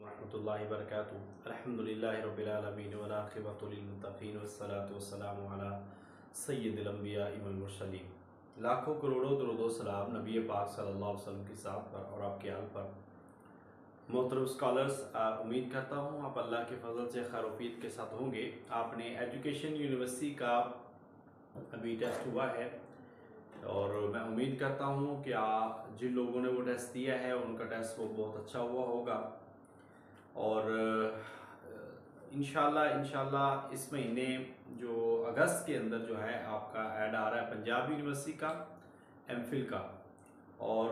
वरहमतुल्लाहि वबरकातुहू। अल्हम्दुलिल्लाहि रब्बिल आलमीन वल आक़िबतु लिल मुत्तक़ीन वस्सलातु वस्सलामु अला सय्यिदिल अंबियाइ वल मुरसलीन। लाखों करोड़ों दुरूद व सलाम नबी पाक सल्लल्लाहु अलैहि वसल्लम की ज़ात पर और आपके आल पर। मोहतरम स्कॉलर्स, उम्मीद करता हूँ आप अल्लाह के फजल से खैर वफीद के साथ होंगे। आपने एजुकेशन यूनिवर्सिटी का अभी टेस्ट हुआ है और मैं उम्मीद करता हूँ कि जिन लोगों ने वो टेस्ट दिया है उनका टेस्ट वो बहुत अच्छा हुआ होगा और इंशाल्लाह इस महीने जो अगस्त के अंदर जो है आपका ऐड आ रहा है पंजाब यूनिवर्सिटी का एमफिल का और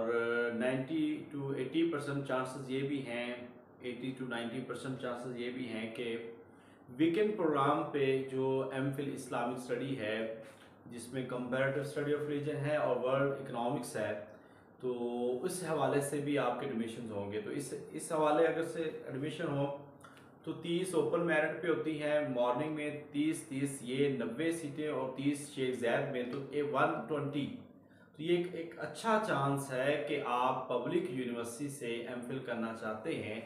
90 to 80% चांसेस ये भी हैं, 80 to 90% चांसेस ये भी हैं कि वीकेंड प्रोग्राम पे जो एमफिल इस्लामिक स्टडी है जिसमें कंपैरेटिव स्टडी ऑफ रिलीजन है और वर्ल्ड इकोनॉमिक्स है, तो उस हवाले से भी आपके एडमिशन होंगे। तो इस हवाले अगर से एडमिशन हो तो 30 ओपन मेरिट पे होती हैं, मॉर्निंग में 30 ये 90 सीटें और 30 शेख ज़ैद में तो 120। तो ये एक अच्छा चांस है कि आप पब्लिक यूनिवर्सिटी से एमफिल करना चाहते हैं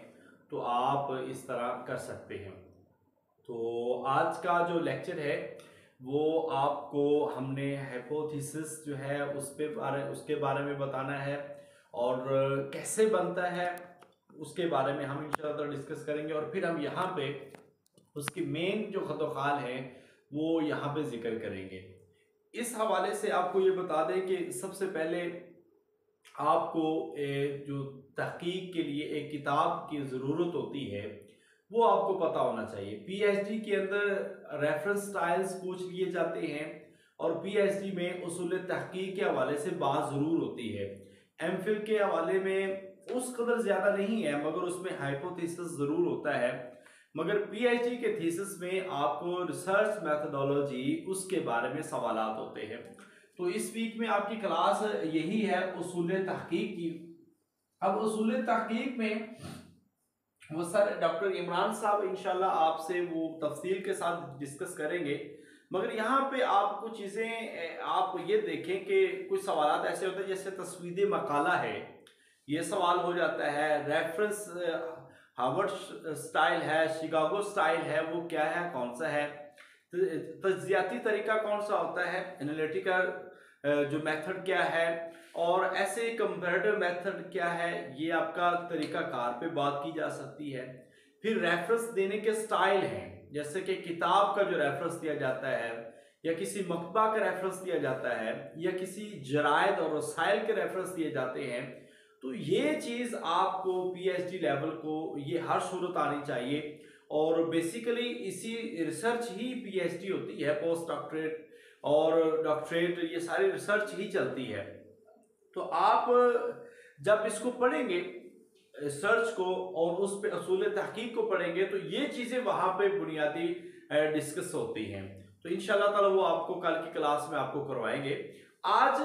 तो आप इस तरह कर सकते हैं। तो आज का जो लेक्चर है वो आपको हमने हाइपोथेसिस जो है उसके बारे में बताना है और कैसे बनता है उसके बारे में हम इंशाअल्लाह डिस्कस करेंगे और फिर हम यहाँ पे उसकी मेन जो खतोखाल है वो यहाँ पे जिक्र करेंगे। इस हवाले से आपको ये बता दें कि सबसे पहले आपको जो तहकीक के लिए एक किताब की ज़रूरत होती है वो आपको पता होना चाहिए। पीएचडी के अंदर रेफरेंस स्टाइल्स पूछ लिए जाते हैं और पीएचडी में उसूल तहकीक के हवाले से बात ज़रूर होती है। एमफिल के हवाले में उस कदर ज़्यादा नहीं है मगर उसमें हाइपोथेसिस ज़रूर होता है। मगर पीएचडी के थीसिस में आपको रिसर्च मेथोडोलॉजी उसके बारे में सवालात होते हैं। तो इस वीक में आपकी क्लास यही है उसूल तहकीक की। अब उसूल तहकीक में वो सर डॉक्टर इमरान साहब इंशाल्लाह आपसे वो तफसील के साथ डिस्कस करेंगे। मगर यहाँ पे आप कुछ चीज़ें आप ये देखें कि कुछ सवालात ऐसे होते हैं जैसे तस्वीद मकाला है, ये सवाल हो जाता है। रेफरेंस हार्वर्ड स्टाइल है, शिकागो स्टाइल है, वो क्या है, कौन सा है। तज्जियाती तरीका कौन सा होता है, एनालिटिकल जो मेथड क्या है और ऐसे कंपैरेटिव मेथड क्या है, ये आपका तरीका कार पे बात की जा सकती है। फिर रेफरेंस देने के स्टाइल हैं, जैसे कि किताब का जो रेफरेंस दिया जाता है या किसी मकतबा का रेफरेंस दिया जाता है या किसी जरायद और रसाइल के रेफरेंस दिए जाते हैं। तो ये चीज़ आपको पीएचडी लेवल को ये हर सूरत आनी चाहिए और बेसिकली इसी रिसर्च ही पीएचडी होती है, पोस्ट डॉक्टरेट और डॉक्टरेट, ये सारी रिसर्च ही चलती है। तो आप जब इसको पढ़ेंगे रिसर्च को और उस पे असूल तहकीक को पढ़ेंगे तो ये चीज़ें वहाँ पे बुनियादी डिस्कस होती हैं। तो इंशाल्लाह ताला वो आपको कल की क्लास में आपको करवाएंगे। आज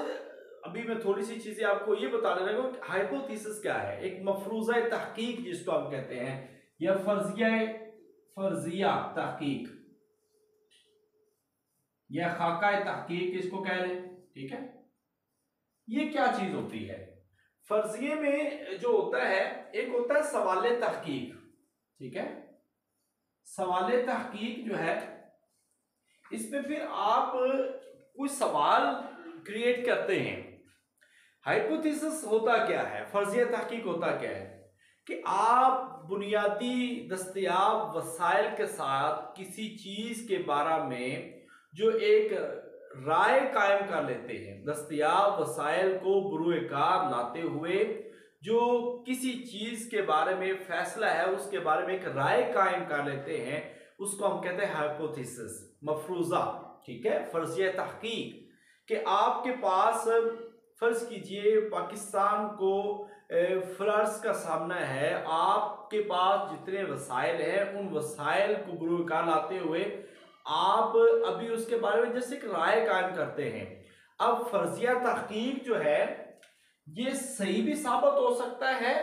अभी मैं थोड़ी सी चीज़ें आपको ये बता देना हूँ कि हाइपोथेसिस क्या है, एक मफरूज़ा तहकीक जिसको हम कहते हैं या फर्जिया तहकीक या खाका तहकीक इसको कह लें, ठीक है। ये क्या चीज होती है? फर्जिये में जो होता है एक होता है सवाल तहकीक, ठीक है। सवाल तहकीक जो है इसमें फिर आप कोई सवाल क्रिएट करते हैं। हाइपोथेसिस होता क्या है, फर्जिया तहकीक होता क्या है कि आप बुनियादी दस्तयाब वसाइल के साथ किसी चीज के बारे में जो एक राय कायम कर लेते हैं, दस्तयाब वसाइल को बुरुए कार लाते हुए जो किसी चीज के बारे में फैसला है उसके बारे में एक राय कायम कर लेते हैं, उसको हम कहते हैं हाइपोथेसिस, मफरूजा, ठीक है। फर्जिया तहकीक कि आपके पास फर्ज कीजिए पाकिस्तान को फ्लड्स का सामना है, आपके पास जितने वसाइल हैं उन वसाइल को बुरुए कार लाते हुए आप अभी उसके बारे में जैसे एक राय कायम करते हैं। अब फर्जिया तहकीक जो है ये सही भी साबित हो सकता है,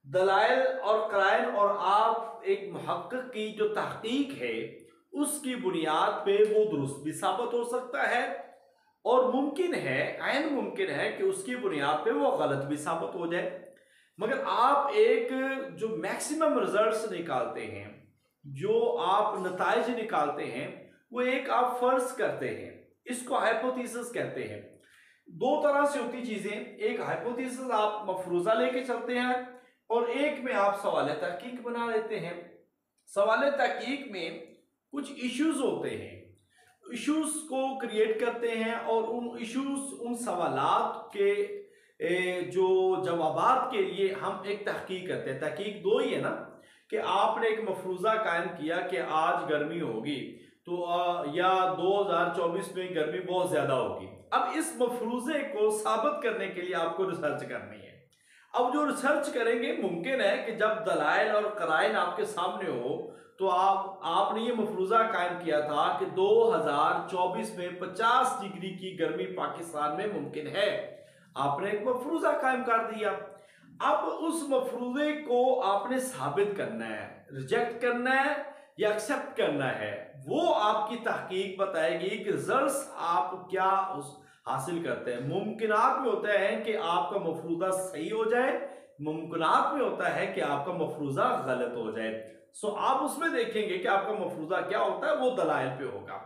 दलाइल और कराइन और आप एक मुहक्किक की जो तहकीक है उसकी बुनियाद पे वो दुरुस्त भी साबित हो सकता है और मुमकिन है, ऐन मुमकिन है कि उसकी बुनियाद पे वो गलत भी साबित हो जाए। मगर आप एक जो मैक्सिमम रिजल्ट्स निकालते हैं, जो आप नताइज निकालते हैं, वो एक आप फर्ज करते हैं, इसको हाइपोथेसिस कहते हैं। दो तरह से होती चीजें, एक हाइपोथेसिस आप मफरूजा लेके चलते हैं और एक में आप सवाल तहकीक बना लेते हैं। सवाल तहकीक में कुछ इश्यूज होते हैं, इश्यूज को क्रिएट करते हैं और उन इश्यूज, उन सवालात के जो जवाबात के लिए हम एक तहकीक करते हैं। तहकीक दो ही है ना, कि आपने एक मफरूजा कायम किया कि आज गर्मी होगी, तो या 2024 में गर्मी बहुत ज्यादा होगी। अब इस मफरूजे को साबित करने के लिए आपको रिसर्च करनी है। अब जो रिसर्च करेंगे, मुमकिन है कि जब दलाइल और कराइन आपके सामने हो, तो आपने ये मफरूजा कायम किया था कि 2024 में 50 डिग्री की गर्मी पाकिस्तान में मुमकिन है। आपने एक मफरूजा कायम कर दिया। अब उस मफरूजे को आपने साबित करना है, रिजेक्ट करना है या एक्सेप्ट करना है। वो आपकी तहकीक बताएगी कि रिजल्ट्स आप क्या हासिल करते हैं। मुमकिनात में होता है कि आपका मफरूजा सही हो जाए, मुमकिनात में होता है कि आपका मफरूजा गलत हो जाए। सो आप उसमें देखेंगे कि आपका मफरूजा क्या होता है, वो दलाइल पे होगा।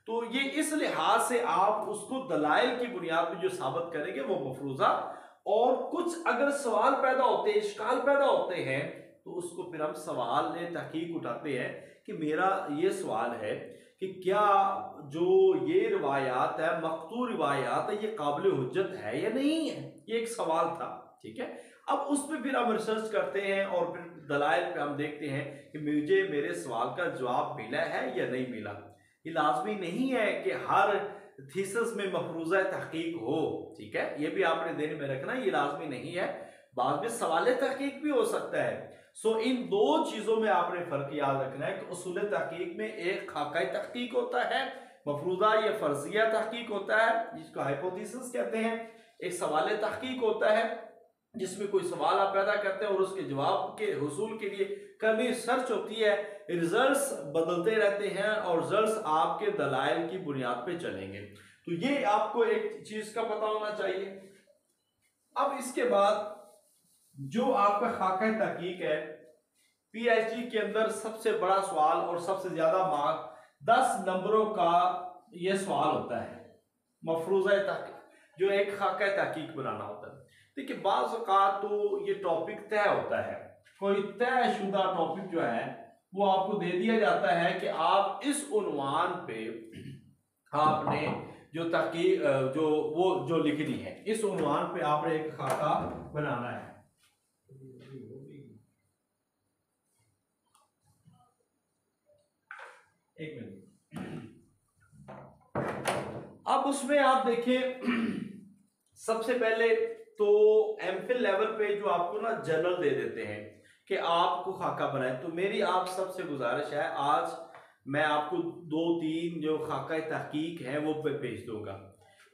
तो ये इस लिहाज से आप उसको दलाइल की बुनियाद पे जो साबित करेंगे वो मफरूजा। और कुछ अगर सवाल पैदा होते हैं, इश्काल पैदा होते हैं, तो उसको फिर हम सवाल तहकीक उठाते हैं कि मेरा ये सवाल है कि क्या जो ये रिवायात है, मकतू रिवायात है, ये काबिल हुज्जत है या नहीं है। ये एक सवाल था, ठीक है। अब उस पर फिर हम रिसर्च करते हैं और फिर दलाइल पे हम देखते हैं कि मुझे मेरे सवाल का जवाब मिला है या नहीं मिला। ये लाजमी नहीं है कि हर थीसिस में मफरूजा तहकीक हो, ठीक है, ये भी आपने ध्यान में रखना, ये लाजमी नहीं है। बाद में सवाल तहकीक भी हो सकता है। सो इन दो चीजों में आपने फर्क याद रखना है कि उसूल तहकीक में एक खाकाई तहकीक होता है, मफरूजा या फर्जिया तहकीक होता है जिसको हाइपोथेसिस कहते हैं। एक सवाल तहकीक होता है जिसमें कोई सवाल आप पैदा करते हैं और उसके जवाब के हुसूल के लिए कभी सर्च होती है। रिजल्ट्स बदलते रहते हैं और रिजल्ट्स आपके दलाइल की बुनियाद पे चलेंगे। तो ये आपको एक चीज का पता होना चाहिए। अब इसके बाद जो आपका खाका तहकीक है, पीएचडी के अंदर सबसे बड़ा सवाल और सबसे ज्यादा मार्क 10 नंबरों का ये सवाल होता है, मफरूजा तहकीक, जो एक खाका तहकीक बनाना होता है। देखिए बाज़ औक़ात तो ये टॉपिक तय होता है, कोई तयशुदा टॉपिक जो है वो आपको दे दिया जाता है कि आप इस उन्वान पे आपने जो तहकीक जो वो जो लिखनी है, इस उन्वान पे आपने एक खाका बनाना है। एक मिनट। अब उसमें आप देखिए सबसे पहले तो एमफिल लेवल पे जो आपको ना जर्नल दे देते हैं कि आपको खाका बनाए। तो मेरी आप सबसे गुजारिश है, आज मैं आपको 2-3 जो खाका तहकीक है वो पे भेज दूंगा।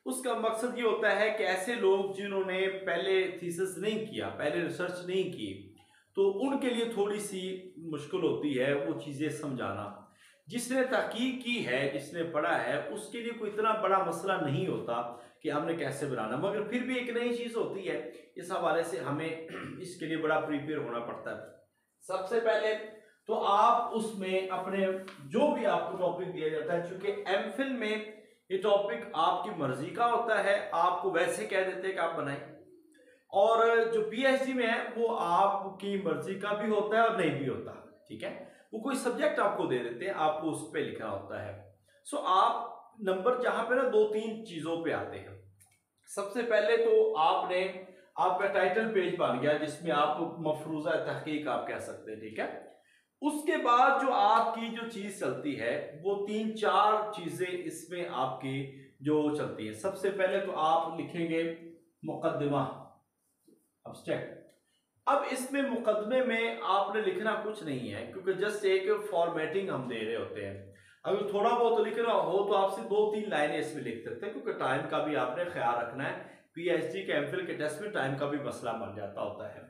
उसका मकसद ये होता है कि ऐसे लोग जिन्होंने पहले थीसिस नहीं किया, पहले रिसर्च नहीं की, तो उनके लिए थोड़ी सी मुश्किल होती है वो चीज़ें समझाना। जिसने तहकीक की है, जिसने पढ़ा है, उसके लिए कोई इतना बड़ा मसला नहीं होता कि हमने कैसे बनाना, मगर फिर भी एक नई चीज़ होती है। इस हवाले से हमें इसके लिए बड़ा प्रिपेयर होना पड़ता है। सबसे पहले तो आप उसमें अपने जो भी आपको टॉपिक दिया जाता है, चूंकि एमफिल में ये टॉपिक आपकी मर्जी का होता है, आपको वैसे कह देते हैं कि आप बनाएं, और जो पीएचडी में है वो आपकी मर्जी का भी होता है और नहीं भी होता, ठीक है। वो कोई सब्जेक्ट आपको दे देते हैं, आपको उस पर लिखना होता है। सो आप नंबर जहां पे ना 2-3 चीजों पे आते हैं। सबसे पहले तो आपने आपका टाइटल पेज बन गया जिसमें आप मफरूजा तहकीक आप कह सकते हैं, ठीक है। उसके बाद जो आपकी जो चीज चलती है वो 3-4 चीजें इसमें आपकी जो चलती है। सबसे पहले तो आप लिखेंगे मुकद्दमा, अब्स्ट्रैक्ट। अब इसमें मुकदमे में आपने लिखना कुछ नहीं है, क्योंकि जस्ट एक फॉर्मेटिंग हम दे रहे होते हैं। अगर थोड़ा बहुत लिखना हो तो आपसे 2-3 लाइनें इसमें लिख सकते हैं, क्योंकि टाइम का भी आपने ख्याल रखना है। पीएचडी के एमफिल के टेस्ट में टाइम का भी मसला बन जाता होता है।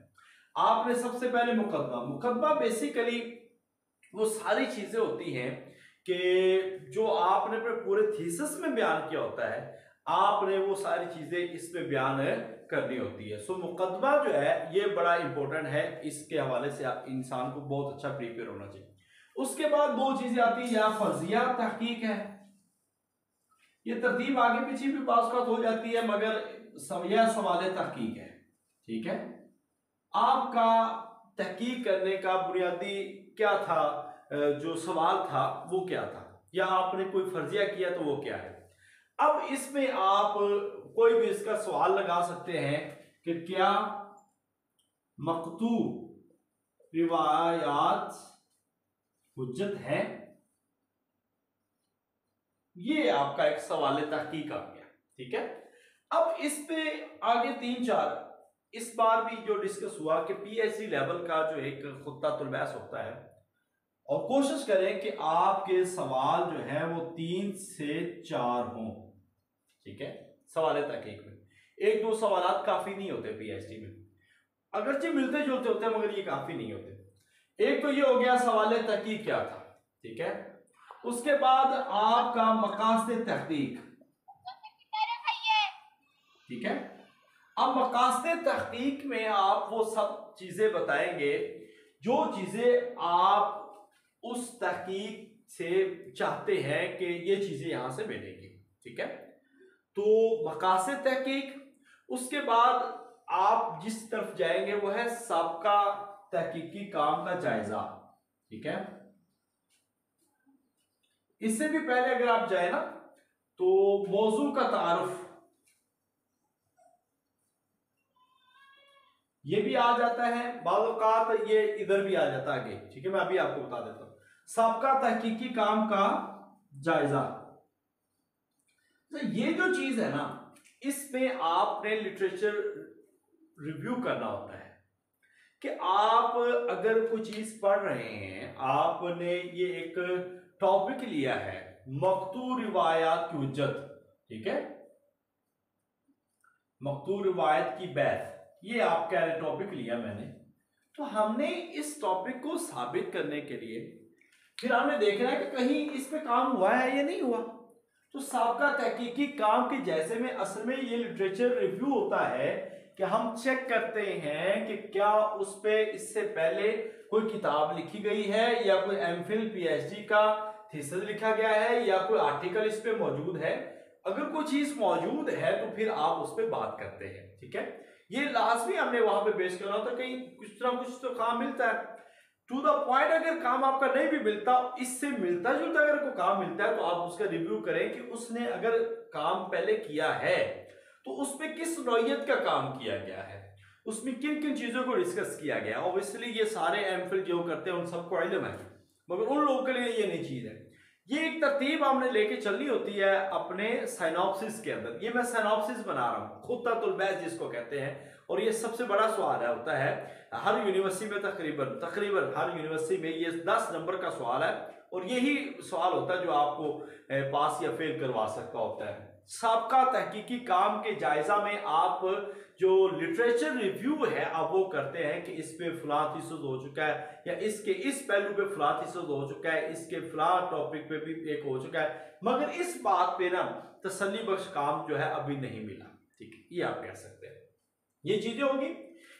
आपने सबसे पहले मुकदमा बेसिकली वो सारी चीजें होती हैं कि जो आपने अपने पूरे थीसिस में बयान किया होता है, आपने वो सारी चीजें इसमें बयान करनी होती है। सो मुकदमा जो है ये बड़ा इंपॉर्टेंट है, इसके हवाले से आप इंसान को बहुत अच्छा प्रिपेयर होना चाहिए। उसके बाद दो चीजें आती है, या फर्जिया तहकीक है, ये तरतीब आगे पीछे भी पास हो जाती है, मगर यह सवाल तहकीक है। ठीक है, आपका तहकीक करने का बुनियादी क्या था, जो सवाल था वो क्या था, या आपने कोई फर्जिया किया तो वो क्या है। अब इसमें आप कोई भी इसका सवाल लगा सकते हैं कि क्या मकतू रिवायात हुज्जत है, ये आपका एक सवाल तहकीक आ गया। ठीक है, अब इस पे आगे 3-4 इस बार भी जो डिस्कस हुआ कि पीएचडी लेवल का जो एक खुत्तातुल बहस होता है, और कोशिश करें कि आपके सवाल जो है वो 3 से 4 हों। ठीक है, सवाल तहकीक में 1-2 सवाल काफी नहीं होते पीएचडी में, अगरचे मिलते जुलते होते हैं मगर ये काफी नहीं होते। एक तो ये हो गया सवाल तहकीक क्या था। ठीक है, उसके बाद आपका मकासद तहकीक। ठीक है, अब मकासद तहकीक में आप वो सब चीजें बताएंगे जो चीजें आप उस तहकीक से चाहते हैं कि ये चीजें यहां से मिलेंगी। ठीक है, तो मकासद तहकीक, उसके बाद आप जिस तरफ जाएंगे वो है सबका तहकीकी काम का जायजा। ठीक है, इससे भी पहले अगर आप जाए ना तो मौजू का तारुफ, ये भी आ जाता है, बाज़ औक़ात ये इधर भी आ जाता है आगे। ठीक है, मैं अभी आपको बता देता हूं, सबका तहकीकी काम का जायजा। तो ये जो चीज है ना, इसमें आपने लिटरेचर रिव्यू करना होता है कि आप अगर कोई चीज पढ़ रहे हैं, आपने ये एक टॉपिक लिया है मकतू रिवायात की हुज्जत। ठीक है, मकतू रिवायत की बैत, ये आप कह रहे टॉपिक लिया मैंने, तो हमने इस टॉपिक को साबित करने के लिए फिर हमने देखना है कि कहीं इस पे काम हुआ है या नहीं हुआ। तो साबका तहकीकी काम के जैसे में असल में ये लिटरेचर रिव्यू होता है कि हम चेक करते हैं कि क्या उस पे इससे पहले कोई किताब लिखी गई है, या कोई एमफिल पीएचडी का थीसिस लिखा गया है, या कोई आर्टिकल इस पे मौजूद है। अगर कोई चीज मौजूद है तो फिर आप उस पर बात करते हैं। ठीक है, ये लाजमी हमने वहां पे बेस करना होता है, कहीं कुछ ना कुछ तो काम मिलता है। टू द पॉइंट, अगर काम आपका नहीं भी मिलता, इससे मिलता जुलता अगर कोई काम मिलता है तो आप उसका रिव्यू करें कि उसने अगर काम पहले किया है तो उसमें किस नौइयत का काम किया गया है, उसमें किन किन चीजों को डिस्कस किया गया। ऑब्वियसली ये सारे एमफिल जो करते हैं उन सबको इल्म है, मगर उन लोगों के लिए ये नई चीज है। ये एक तरतीब हमने लेके चलनी होती है अपने साइनॉप्सिस के अंदर। ये मैं साइनॉप्सिस बना रहा हूँ, खुत्तातुल बहस जिसको कहते हैं, और ये सबसे बड़ा सवाल है होता है हर यूनिवर्सिटी में, तकरीबन हर यूनिवर्सिटी में ये 10 नंबर का सवाल है, और यही सवाल होता है जो आपको पास या फेल करवा सकता होता है। सबका तहकीकी काम के जायजा में आप जो लिटरेचर रिव्यू है आप वो करते हैं कि इस पे फलां थीसिस हो चुका है, या इसके इस पहलू पे फलां थीसिस हो चुका है, इसके फलां टॉपिक पे भी एक हो चुका है, मगर इस बात पे ना तसल्ली बख्श काम जो है अभी नहीं मिला। ठीक है, ये आप कह सकते हैं, ये चीजें होगी।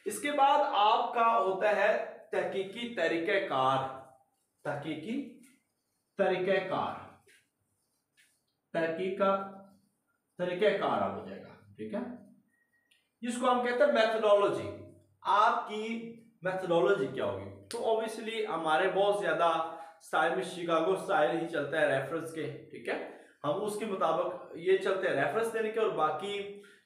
इसके बाद आपका होता है तहकीकी तरीक़ेकार, तहकीकी तरीक़ेकार, तहकीक का तरीक़ेकार हो जाएगा। ठीक है, जिसको हम कहते हैं मेथोडोलॉजी। आपकी मेथोडोलॉजी क्या होगी? तो ऑब्वियसली हमारे बहुत ज्यादा स्टाइल में शिकागो स्टाइल ही चलता है रेफरेंस के। ठीक है, हम उसके मुताबिक ये चलते हैं रेफरेंस देने के, और बाकी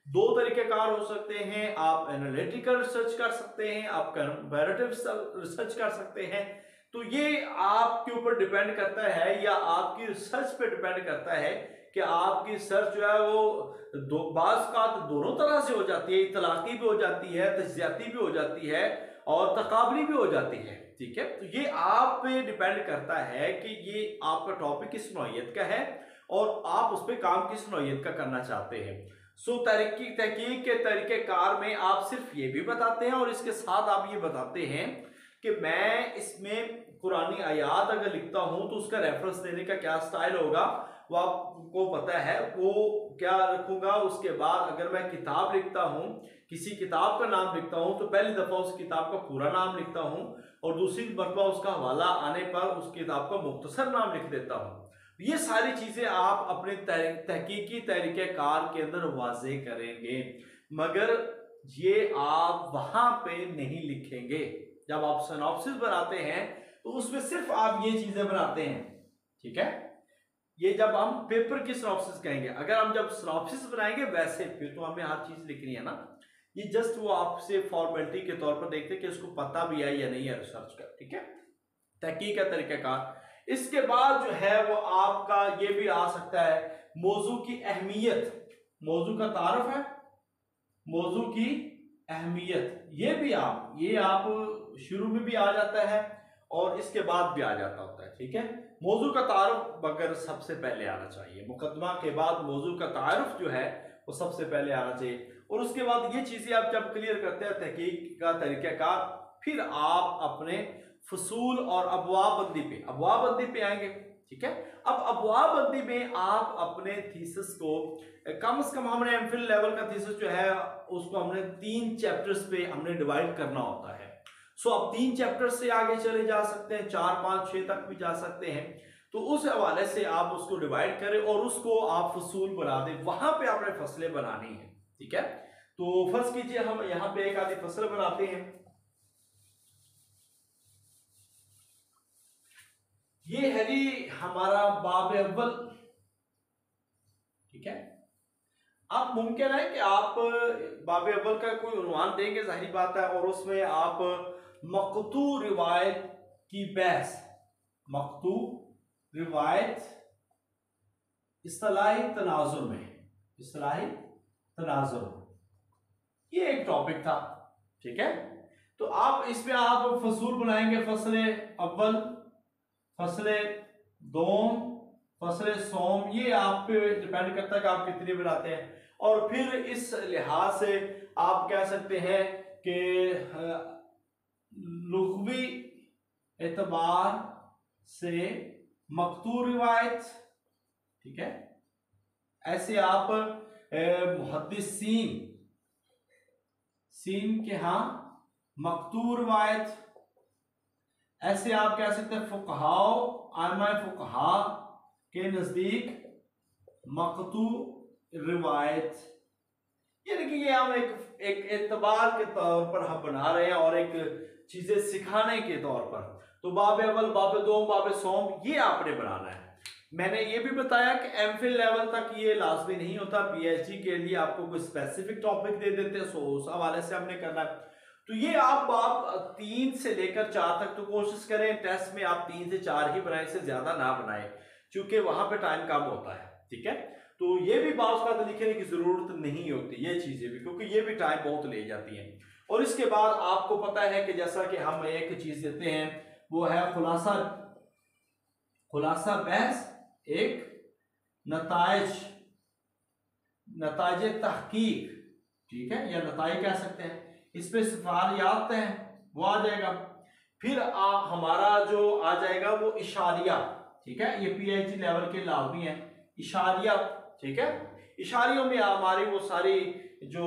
2 तरीक़ेकार हो सकते हैं। आप एनालिटिकल रिसर्च कर सकते हैं, आप कंपैरेटिव रिसर्च कर सकते हैं। तो ये आपके ऊपर डिपेंड करता है, या आपकी रिसर्च पे डिपेंड करता है कि आपकी रिसर्च जो है वो बाज़ का दोनों तरह से हो जाती है, इतलाक़ी भी हो जाती है, तज्ज़ियाती भी हो जाती है, और तकाबली भी हो जाती है। ठीक है, तो ये आप पे डिपेंड करता है कि ये आपका टॉपिक किस नौइयत का है और आप उस पर काम किस नौइयत का करना चाहते हैं। सो तहकीक के तरीक़ेकार में आप सिर्फ ये भी बताते हैं, और इसके साथ आप ये बताते हैं कि मैं इसमें कुरानी आयात अगर लिखता हूं तो उसका रेफरेंस देने का क्या स्टाइल होगा वो आपको पता है, वो क्या रखूंगा। उसके बाद अगर मैं किताब लिखता हूं, किसी किताब का नाम लिखता हूं, तो पहली दफा उस किताब का पूरा नाम लिखता हूं और दूसरी दफा उसका हवाला आने पर उस किताब का मुख्तसर नाम लिख देता हूं। ये सारी चीजें आप अपने तहकीकी तरीक़ेकार के अंदर वाज़े करेंगे, मगर ये आप वहां पे नहीं लिखेंगे। जब आप सिनॉप्सिस बनाते हैं तो उसमें सिर्फ आप ये चीजें बनाते हैं, ठीक है। ये जब हम पेपर की सिनॉप्सिस कहेंगे, अगर हम जब सिनॉप्सिस बनाएंगे वैसे फिर तो हमें हर चीज लिखनी है ना। ये जस्ट वो आपसे फॉर्मेलिटी के तौर पर देखते हैं कि उसको पता भी है या नहीं है रिसर्च का, ठीक है, तहकीक का तरीक़ाकार। इसके बाद जो है वो आपका ये भी आ सकता है मौजू की अहमियत, मौजू का तारुफ है, मौजू की अहमियत, ये आप शुरू में भी आ जाता है और इसके बाद भी आ जाता होता है, ठीक है। मौजू का तारुफ अगर सबसे पहले आना चाहिए, मुकदमा के बाद मौजू का तारुफ जो है वो सबसे पहले आना चाहिए। और उसके बाद ये चीजें आप जब क्लियर करते हैं तहकीक का तरीक़ाकार, फिर आप अपने फसूल और अबवाब बंदी पे आएंगे, ठीक है। अब अबवाब बंदी में आप अपने थीसिस को कम से कम, हमने एमफिल लेवल का थीसिस जो है उसको हमने 3 चैप्टर्स पे हमने डिवाइड करना होता है। सो अब 3 चैप्टर्स से आगे चले जा सकते हैं, 4, 5, 6 तक भी जा सकते हैं। तो उस हवाले से आप उसको डिवाइड करें और उसको आप फसूल बना दें, वहां पे आपने फसलें बनानी है, ठीक है। तो फर्ज कीजिए हम यहाँ पे एक आधी फसल बनाते हैं। ये है जी हमारा बाब अव्वल, ठीक है। अब मुमकिन है कि आप बाब अव्वल का कोई उन्वान देंगे, जाहिर बात है, और उसमें आप मकतू रिवायत की बहस, मकतू रिवायत इस्तिलाही तनाजुर में, इस्तिलाही तनाजुर, ये एक टॉपिक था, ठीक है। तो आप इसमें आप फसूल बनाएंगे, फसले अव्वल, फसले दोम, फसले सोम, ये आप पे डिपेंड करता है कि आप कितनी बनाते हैं। और फिर इस लिहाज से आप कह सकते हैं कि लुग़वी एतबार से मकतू रिवायत, ठीक है। ऐसे आप मुहद्दिसीन सीन के यहाँ मकतू रिवायत, ऐसे आप कह सकते हैं फुक़हाओ आइमा फुक़हा के नजदीक मकतू रिवायत। ये देखिए हम एक एतबार के तौर पर हम बना रहे हैं और एक चीजें सिखाने के तौर पर। तो बाब अव्वल, बाब दोम, बाब सोम ये आपने बनाना है। मैंने ये भी बताया कि एमफिल लेवल तक ये लाजमी नहीं होता, पीएचडी के लिए आपको कोई स्पेसिफिक टॉपिक दे देते हैं, सो उस हवाले से हमने करना है। तो ये आप 3 से लेकर 4 तक तो कोशिश करें, टेस्ट में आप 3 से 4 ही बनाएं, से ज्यादा ना बनाएं, क्योंकि वहां पे टाइम कम होता है, ठीक है। तो ये भी बात का लिखने की जरूरत नहीं होती, ये चीजें भी, क्योंकि ये भी टाइम बहुत ले जाती हैं। और इसके बाद आपको पता है कि जैसा कि हम एक चीज देते हैं वो है खुलासा, खुलासा बहस, एक नताइज तहकीक, ठीक है, या नताइज कह सकते हैं। इस पे सिफारियात हैं वो आ जाएगा। फिर हमारा जो आ जाएगा वो इशारिया, ठीक है, ये पीएचडी लेवल के लाजमी है इशारिया, ठीक है। इशारियों में हमारी वो सारी जो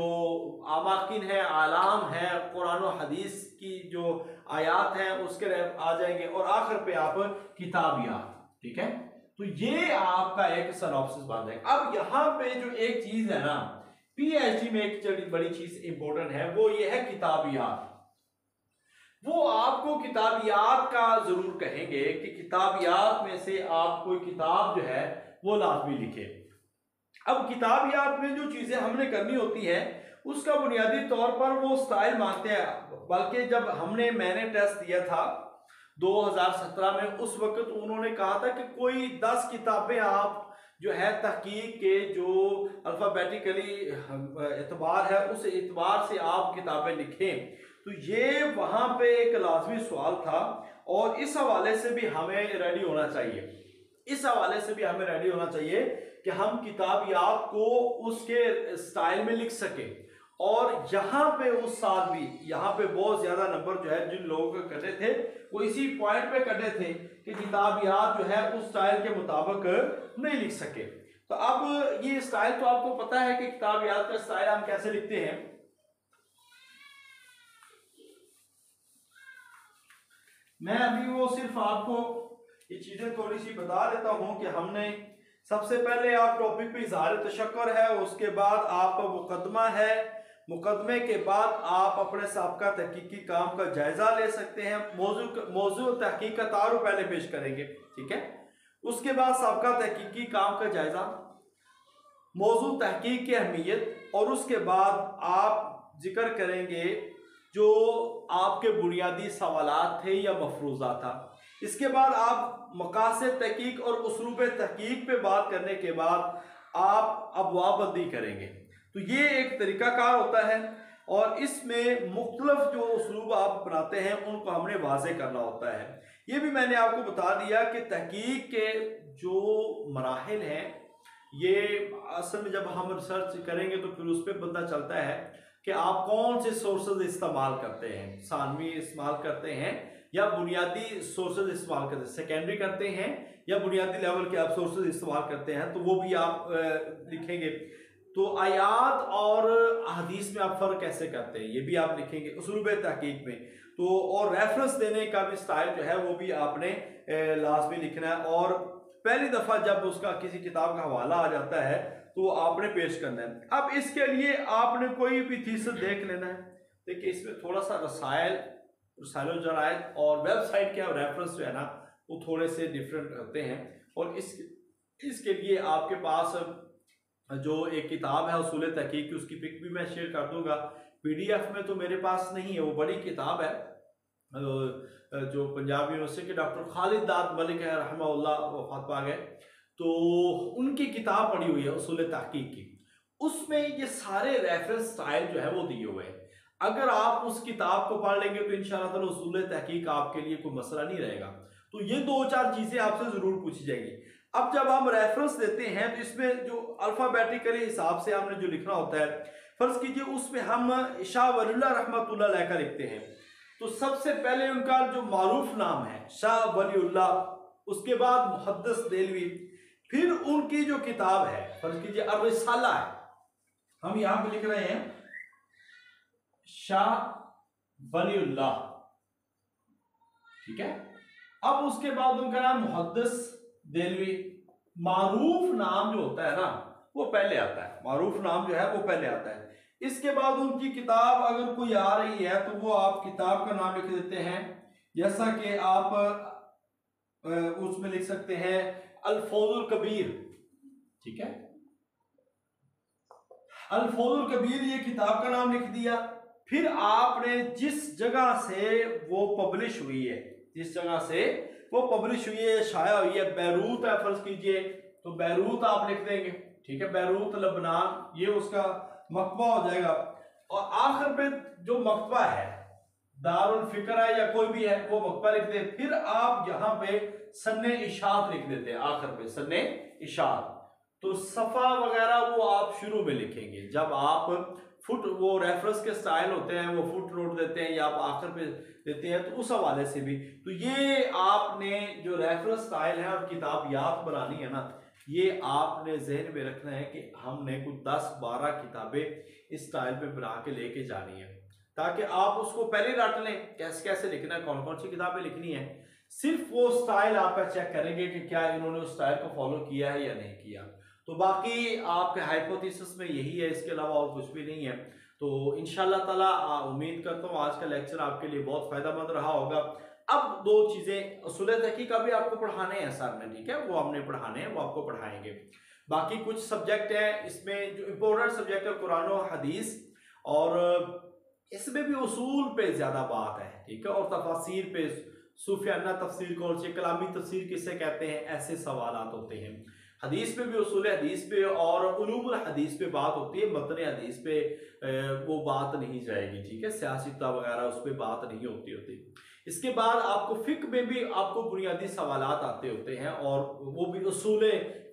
अमाकिन है, आलाम है, कुरान और हदीस की जो आयात हैं उसके आ जाएंगे। और आखिर पे आप किताबियात, ठीक है। तो ये आपका एक सिनॉप्सिस बन जाएगा। अब यहाँ पे जो एक चीज है ना, पीएचडी में एक बड़ी चीज इंपॉर्टेंट है, वो ये है किताबियात। वो आपको किताबियात का जरूर कहेंगे कि किताबियात में से आप कोई किताब जो है वो लाजमी लिखे। अब किताबियात में जो चीजें हमने करनी होती है उसका बुनियादी तौर पर वो स्टाइल मांगते हैं। बल्कि जब मैंने टेस्ट दिया था 2017 में, उस वक्त उन्होंने कहा था कि कोई 10 किताबें आप जो है तहकीक के जो अल्फाबेटिकली एतबार है उस एतबार से आप किताबें लिखें। तो ये वहां पे एक लाजमी सवाल था और इस हवाले से भी हमें रेडी होना चाहिए, इस हवाले से भी हमें रेडी होना चाहिए कि हम किताबियात को उसके स्टाइल में लिख सके। और यहाँ पे उस साल भी यहाँ पे बहुत ज्यादा नंबर जो है जिन लोगों के कटे थे वो इसी पॉइंट पे कटे थे कि किताबियात जो है उस स्टाइल के मुताबिक नहीं लिख सके। तो अब ये स्टाइल तो आपको पता है कि किताबियात का स्टाइल हम कैसे लिखते हैं। मैं अभी वो सिर्फ आपको ये चीजें थोड़ी सी बता देता हूं कि हमने सबसे पहले आप टॉपिक पे इज़हार तशक्कुर है, उसके बाद आप मुकदमा है, मुकदमे के बाद आप अपने साबका तहकीकी काम का जायजा ले सकते हैं। मौजू तहकीक का तारुफ पहले पेश करेंगे, ठीक है। उसके बाद साबका तहकीकी काम का जायजा, मौजू तहकीक की अहमियत, और उसके बाद आप जिक्र करेंगे जो आपके बुनियादी सवालात थे या मफरूज़ा था। इसके बाद आप मकासद तहकीक और उसलूब तहकीक पे बात करने के बाद आप अबवाबंदी करेंगे। तो ये एक तरीकाकार होता है और इसमें मुख्तलिफ जो उसलूब आप अपनाते हैं उनको हमने वाज़े करना होता है। ये भी मैंने आपको बता दिया कि तहकीक के जो मराहिल हैं ये असल में जब हम रिसर्च करेंगे तो फिर उस पर पता चलता है कि आप कौन से सोर्सेज इस्तेमाल करते हैं, सानवी इस्तेमाल करते हैं या बुनियादी सोर्सेज इस्तेमाल करते हैं, सेकेंडरी करते हैं या बुनियादी लेवल के आप सोर्सेज इस्तेमाल करते हैं, तो वो भी आप लिखेंगे। तो आयात और हदीस में आप फ़र्क कैसे करते हैं ये भी आप लिखेंगे उसलूब तहकीक में। तो और रेफरेंस देने का भी स्टाइल जो है वो भी आपने लाजमी लिखना है, और पहली दफ़ा जब उसका किसी किताब का हवाला आ जाता है तो आपने पेश करना है। अब इसके लिए आपने कोई भी थीसिस देख लेना है। देखिए इसमें थोड़ा सा रसायल जरायद और वेबसाइट के रेफरेंस जो है ना वो थोड़े से डिफरेंट होते हैं, और इसके लिए आपके पास जो एक किताब है उसूल तहकीक की, उसकी पिक भी मैं शेयर कर दूंगा। PDF में तो मेरे पास नहीं है, वो बड़ी किताब है जो पंजाब यूनिवर्सिटी के डॉक्टर खालिद दाद मलिक है रहमहुल्लाह, वफात पा गए, तो उनकी किताब पढ़ी हुई है उसूल तहकीक की। उसमें ये सारे रेफरेंस स्टाइल जो है वो दिए हुए हैं। अगर आप उस किताब को पढ़ लेंगे तो इंशाअल्लाह ताला उसूल तहकीक आपके लिए कोई मसला नहीं रहेगा। तो ये 2-4 चीजें आपसे जरूर पूछी जाएगी। अब जब हम रेफरेंस देते हैं तो इसमें जो अल्फाबेटिकली हिसाब से हमने जो लिखना होता है, फर्ज कीजिए उसमें हम शाह वलीउल्लाह रहमतुल्लाह अलैह का लिखते हैं, तो सबसे पहले उनका जो मारूफ नाम है शाह वलीउल्लाह, उसके बाद मुहद्दिस देलवी, फिर उनकी जो किताब है फर्ज कीजिए अर-रिसाला है, हम यहां पे लिख रहे हैं शाह वलीउल्लाह, ठीक है। अब उसके बाद उनका नाम मुहद्दिस देलवी। मारूफ नाम जो होता है ना वो पहले आता है, मारूफ नाम जो है वो पहले आता है। इसके बाद उनकी किताब अगर कोई आ रही है तो वो आप किताब का नाम लिख देते हैं, जैसा कि आप उसमें लिख सकते हैं अल-फौजुल कबीर, ठीक है। अल-फौजुल कबीर ये किताब का नाम लिख दिया। फिर आपने जिस जगह से वो पब्लिश हुई है, जिस जगह से वो पब्लिश हुई है, शाया हुई है, बैरूत है फर्ज कीजिए, तो बैरूत आप लिख देंगे, ठीक है। बैरूत लबनान ये उसका मकबा हो जाएगा। और आखिर में जो मकबा है दारुल फिक्र है या कोई भी है वो मकबा लिख दे। फिर आप यहाँ पे सन्ने इशात लिख देते हैं, आखिर पे सन्ने इशात। तो सफ़ा वगैरह वो आप शुरू में लिखेंगे, जब आप फुट वो रेफरेंस के स्टाइल होते हैं वो फुट नोट देते हैं या आप आखिर पे देते हैं, तो उस हवाले से भी। तो ये आपने जो रेफरेंस स्टाइल है और किताब याद बनानी है ना, ये आपने जहन में रखना है कि हमने कुछ 10-12 किताबें इस स्टाइल पे बना के लेके जानी है, ताकि आप उसको पहले रट लें कैसे कैसे लिखना है, कौन कौन सी किताबें लिखनी है। सिर्फ वो स्टाइल आप चेक करेंगे कि क्या इन्होंने उस स्टाइल को फॉलो किया है या नहीं किया। तो बाकी आपके हाइपोथेसिस में यही है, इसके अलावा और कुछ भी नहीं है। तो इंशाल्लाह ताला उम्मीद करता हूँ आज का लेक्चर आपके लिए बहुत फायदेमंद रहा होगा। अब 2 चीज़ें उसूल तहकीक का भी आपको पढ़ाने हैं सर ने, ठीक है, वो हमने पढ़ाने हैं, वो आपको पढ़ाएंगे। बाकी कुछ सब्जेक्ट है इसमें जो इम्पोर्टेंट सब्जेक्ट है कुरान और हदीस, और इसमें भी उसूल पे ज़्यादा बात है, ठीक है, और तफसीर पे, सूफियाना तफसीर कौन सी, कलामी तफसीर किसे कहते हैं, ऐसे सवालात होते हैं। हदीस पे भी उसूल हदीस पे और उलूमुल हदीस पे बात होती है, मतन हदीस पे वो बात नहीं जाएगी, ठीक है, सियासता वगैरह उस पर बात नहीं होती। इसके बाद आपको फिक में भी आपको बुनियादी सवालात आते होते हैं और वो भी उसूल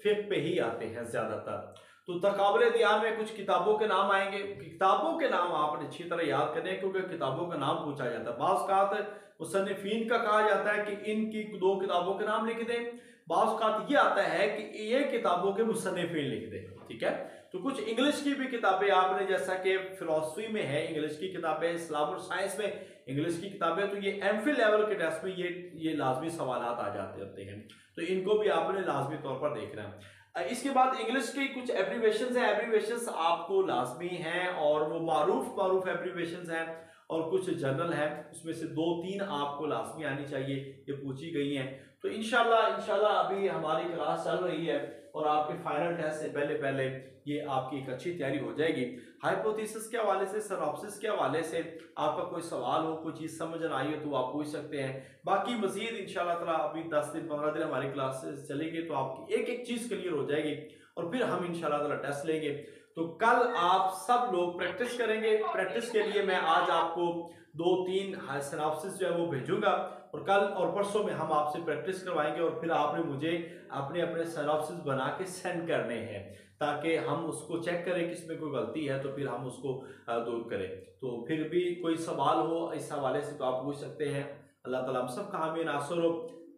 फिक पे ही आते हैं ज़्यादातर। तो तकाबले दियान में कुछ किताबों के नाम आएंगे, किताबों के नाम आपने अच्छी तरह याद करने हैं क्योंकि किताबों का नाम पूछा जाता है। बाज़ औक़ात मुसन्निफ़ीन का कहा जाता है कि इनकी 2 किताबों के नाम लिख दें, बाज़ औक़ात ये आता है कि ये किताबों के मुसन्निफ़ीन लिख दें, ठीक है। तो कुछ इंग्लिश की भी किताबें आपने, जैसा कि फिलॉसफी में है इंग्लिश की किताबें, इस्लाम और साइंस में इंग्लिश की किताबें, तो ये एमफिल लेवल के टेस्ट में ये लाजमी सवालात आ जाते होते हैं, तो इनको भी आपने लाजमी तौर पर देखना है। इसके बाद इंग्लिश की कुछ एब्रीवेशंस हैं, एब्रीवेशंस आपको लाजमी हैं और वो मारूफ एब्रीवेशंस हैं और कुछ जनरल हैं, उसमें से 2-3 आपको लाजमी आनी चाहिए, ये पूछी गई हैं। तो इंशाल्लाह अभी हमारी क्लास चल रही है और आपके फाइनल टेस्ट से पहले ये आपकी एक अच्छी तैयारी हो जाएगी। हाइपोथेसिस के हवाले से, सिनॉप्सिस के हवाले से आपका कोई सवाल हो, कोई चीज़ समझ ना आई हो तो आप पूछ सकते हैं। बाकी मजीद इंशाल्लाह ताला अभी 10 दिन 15 दिन हमारी क्लासेस चलेंगे तो आपकी एक चीज़ क्लियर हो जाएगी और फिर हम इंशाल्लाह ताला टेस्ट लेंगे। तो कल आप सब लोग प्रैक्टिस करेंगे। प्रैक्टिस के लिए मैं आज आपको 2-3 सिनॉप्सिस जो है वो भेजूंगा और कल और परसों में हम आपसे प्रैक्टिस करवाएंगे और फिर आपने मुझे अपने सिनॉप्सिस बना के सेंड करने हैं ताकि हम उसको चेक करें कि इसमें कोई गलती है तो फिर हम उसको दूर करें। तो फिर भी कोई सवाल हो इस हवाले से तो आप पूछ सकते हैं। अल्लाह ताला हम सब का हामी नासर हो।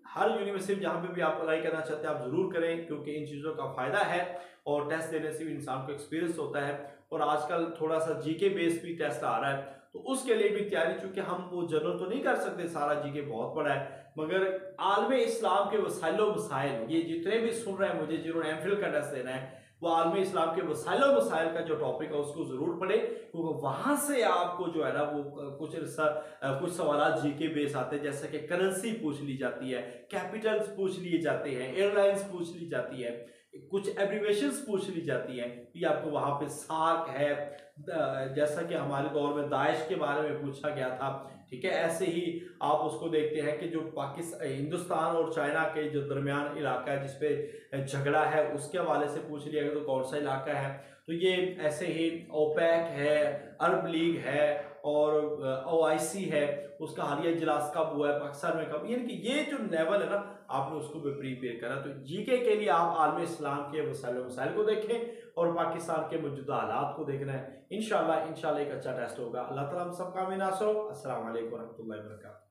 हर यूनिवर्सिटी जहाँ पे भी आप अप्लाई करना चाहते हैं आप ज़रूर करें क्योंकि इन चीज़ों का फ़ायदा है और टेस्ट देने से भी इंसान को एक्सपीरियंस होता है और आजकल थोड़ा सा जीके बेस्ड भी टेस्ट आ रहा है तो उसके लिए भी तैयारी, चूँकि हम वो जनरल तो नहीं कर सकते, सारा जीके बहुत बड़ा है, मगर आलमे इस्लाम के वसाइलो मसाइल, ये जितने भी सुन रहे हैं मुझे जिन्होंने एमफिल का टेस्ट देना है वो आलमी इस्लाम के वसाइलो मसाइल का जो टॉपिक है उसको ज़रूर पढ़े क्योंकि वहाँ से आपको जो है ना वो कुछ सवाल जीके बेस आते हैं, जैसे कि करेंसी पूछ ली जाती है, कैपिटल्स पूछ लिए जाते हैं, एयरलाइंस पूछ ली जाती है, कुछ एब्रीवेशंस पूछ ली जाती हैं, ये आपको वहाँ पे सार्क है, जैसा कि हमारे दौर में दाइश के बारे में पूछा गया था, ठीक है। ऐसे ही आप उसको देखते हैं कि जो पाकिस्तान, हिंदुस्तान और चाइना के जो दरमियान इलाका है जिसपे झगड़ा है उसके हवाले से पूछ लिया गया तो कौन सा इलाका है। तो ये ऐसे ही ओपेक है, अरब लीग है और OIC है, उसका हालिया इजलास कब हुआ है, पाकिस्तान में कब, यानी कि ये जो लेवल है ना आपने उसको भी प्रीपेयर करना। तो जीके के लिए आप आलमी इस्लाम के वसाइल को देखें और पाकिस्तान के मौजूदा हालात को देखना है। इंशाल्लाह एक अच्छा टेस्ट होगा। अल्लाह ताला हम सबका आमीन। अस्सलाम वालेकुम रहमतुल्लाहि व बरकातहू।